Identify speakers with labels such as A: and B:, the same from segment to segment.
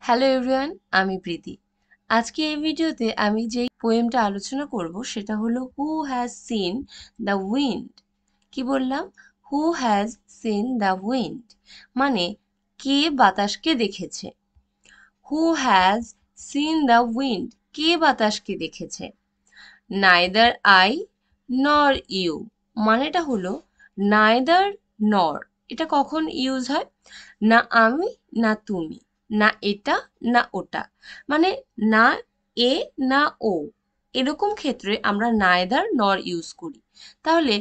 A: Hello everyone, আমি প্রীতি। আজকে এই ভিডিওতে আমি যেই পোয়েমটা আলোচনা করব সেটা হলো who has seen the wind. কি বললাম? Who has seen the wind মানে কে বাতাসকে দেখেছে। Who has seen the wind, কে বাতাসকে দেখেছে। নাইদার আই নর ইউ মানেটা হলো নাইদার নর। এটা কখন ইউজ হয়? না আমি না তুমি, না এটা না ওটা, মানে না এ না ও, এরকম ক্ষেত্রে আমরা নাইদার নর ইউজ করি। তাহলে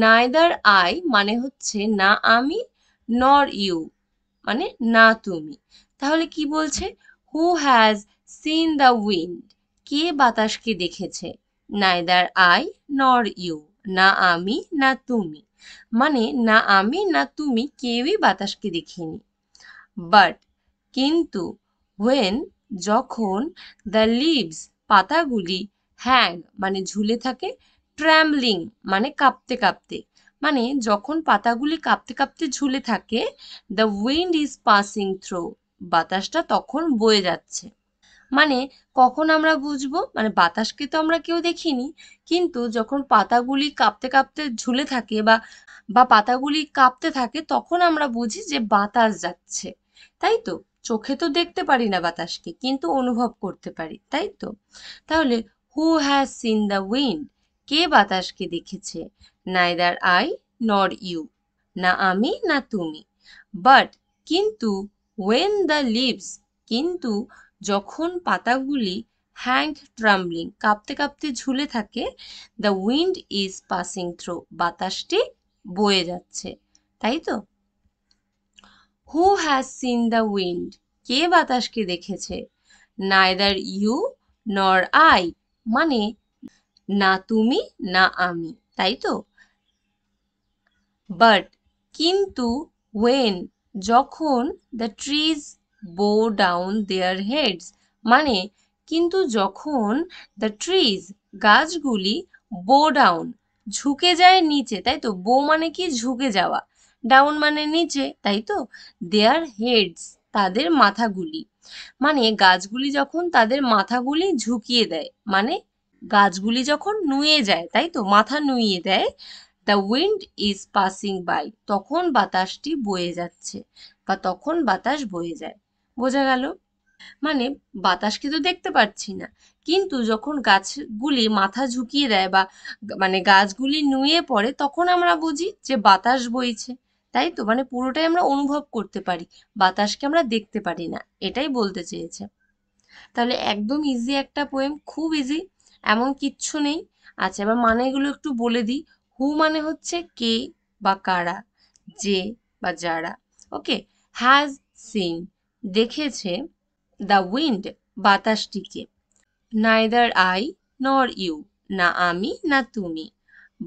A: নাইদার আই মানে হচ্ছে না আমি, নর ইউ মানে না তুমি। তাহলে কি বলছে? Who has seen the wind, কে বাতাসকে দেখেছে। নাইদার আই নর ইউ, না আমি না তুমি, মানে না আমি না তুমি কেউই বাতাসকে দেখিনি। বাট কিন্তু, হোয়েন যখন, দ্য লিভস পাতাগুলি, হ্যাং মানে ঝুলে থাকে, ট্র্যাম্বলিং মানে কাঁপতে কাঁপতে, মানে যখন পাতাগুলি কাঁপতে কাঁপতে ঝুলে থাকে, the wind is passing through বাতাসটা তখন বয়ে যাচ্ছে। মানে কখন আমরা বুঝবো? মানে বাতাসকে তো আমরা কেউ দেখিনি, কিন্তু যখন পাতাগুলি কাঁপতে কাঁপতে ঝুলে থাকে বা বা পাতাগুলি কাঁপতে থাকে তখন আমরা বুঝি যে বাতাস যাচ্ছে, তাই তো? চোখে তো দেখতে পারি না বাতাসকে, কিন্তু অনুভব করতে পারি, তাই তো? তাহলে who has seen the wind, কে বাতাসকে দেখেছে। নাইদার আই নর ইউ, না আমি না তুমি। বাট কিন্তু, ওয়েন দ্য লিভস কিন্তু যখন পাতাগুলি, হ্যাং ট্রাম্বলিং কাঁপতে কাঁপতে ঝুলে থাকে, the wind is passing through বাতাসটি বয়ে যাচ্ছে, তাই তো? Who has seen the wind, কে বাতাসকে দেখেছে। নাইদার ইউ নর আই মানে না তুমি না আমি, তাই তো? বাট কিন্তু, ওয়েন যখন, the trees bow down their heads মানে কিন্তু যখন, দ্য ট্রিজ গাছগুলি, বো ডাউন ঝুঁকে যায় নিচে, তাই তো? বো মানে কি? ঝুঁকে যাওয়া, ডাউন মানে নিচে, তাই তো? দেয়ার হেডস তাদের মাথাগুলি, মানে গাছগুলি যখন তাদের মাথাগুলি ঝুঁকিয়ে দেয়, মানে গাছগুলি যখন নুয়ে যায়, তাই তো? মাথা নুইয়ে দেয়। The wind is passing by তখন বাতাসটি বয়ে যাচ্ছে, বা তখন বাতাস বয়ে যায়। বোঝা গেল? মানে বাতাসকে তো দেখতে পাচ্ছি না, কিন্তু যখন গাছগুলি মাথা ঝুঁকিয়ে দেয় বা মানে গাছগুলি নুয়ে পড়ে তখন আমরা বুঝি যে বাতাস বইছে, তাই তো? মানে পুরোটাই আমরা অনুভব করতে পারি, বাতাসকে আমরা দেখতে পারি না, এটাই বলতে চেয়েছে। তাহলে একদম ইজি একটা পোয়েম, খুব ইজি, এমন কিচ্ছু নেই। আচ্ছা, এবার মানেগুলো একটু বলে দিই। হু মানে হচ্ছে কে বা কারা, যে বা যারা। ওকে। হ্যাজ সিন দেখেছে, দ্য উইন্ড বাতাসটিকে। নাইদার আই নর ইউ না আমি না তুমি।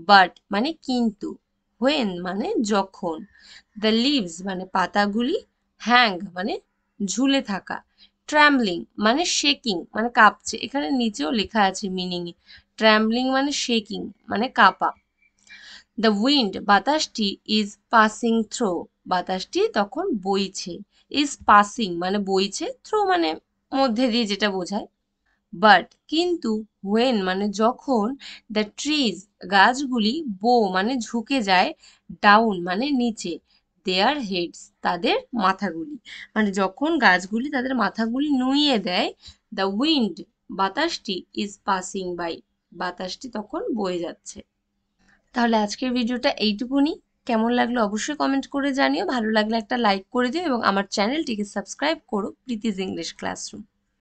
A: বাট মানে কিন্তু, হোয়েন মানে যখন, দ্য লিভস মানে পাতাগুলি, হ্যাং মানে ঝুলে থাকা, ট্র্যাম্বলিং মানে শেকিং মানে কাঁপছে, এখানে নিচেও লেখা আছে মিনিং এ। ট্র্যাম্বলিং মানে শেকিং মানে কাঁপা। দ্য উইন্ড বাতাসটি, ইজ পাসিং থ্রো বাতাসটি তখন বইছে। ইজ পাসিং মানে বইছে, থ্রো মানে মধ্যে দিয়ে, যেটা বোঝায়। বাট কিন্তু, হোয়েন মানে যখন, দ্য ট্রিজ গাছগুলি, বো মানে ঝুঁকে যায়, ডাউন মানে নিচে, দেয়ার হেডস তাদের মাথাগুলি, মানে যখন গাছগুলি তাদের মাথাগুলি নুইয়ে দেয়, দ্য উইন্ড বাতাসটি, ইজ পাসিং বাই বাতাসটি তখন বয়ে যাচ্ছে। তাহলে আজকের ভিডিওটা এইটুকুনি। কেমন লাগলো অবশ্যই কমেন্ট করে জানিও, ভালো লাগলে একটা লাইক করে দিও এবং আমার চ্যানেলটিকে সাবস্ক্রাইব করো, প্রীতিজ ইংলিশ ক্লাসরুম।